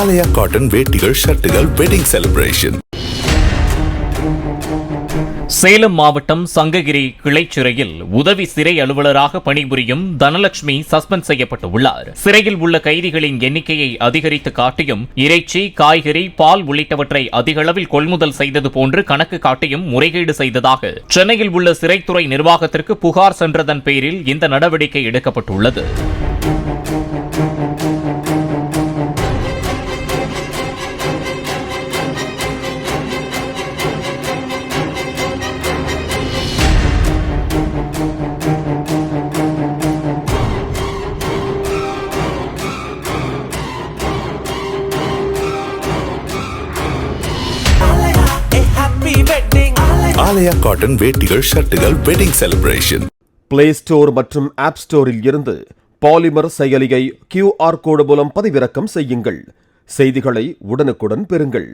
ஆலயா cotton வேட்டிகள் ஷர்ட்டுகள் wedding celebration. Salem மாவட்டம் சங்ககிரி கிளைச்சிறையில் உதவி சிறை அலுவலராக பணிபுரியும் தனலட்சுமி சஸ்பெண்ட் செய்யப்பட்டுள்ளார். சிறையில் உள்ள கைதிகளின் எண்ணிக்கையை அதிகரித்து காட்டியும் இறைச்சி, காய்கறி, பால் உள்ளிட்டவற்றை அதிக அளவில் கொள்முதல் செய்தது போன்று கணக்கு காட்டியும் முறைகேடு செய்ததாக சென்னையில் உள்ள சிறைத்துறை நிர்வாகத்திற்கு புகார் சென்றதன் பேரில் இந்த நடவடிக்கை எடுக்கப்பட்டுள்ளது. ஆலயா காட்டன் வேட்டிகள் ஷர்ட்டுகள் வெட்டிங் செலிப்ரேஷன். பிளே ஸ்டோர் மற்றும் ஆப் ஸ்டோரில் இருந்து பாலிமர் செயலியை QR கோடு மூலம் பதிவிறக்கம் செய்யுங்கள். செய்திகளை உடனுக்குடன் பெறுங்கள்.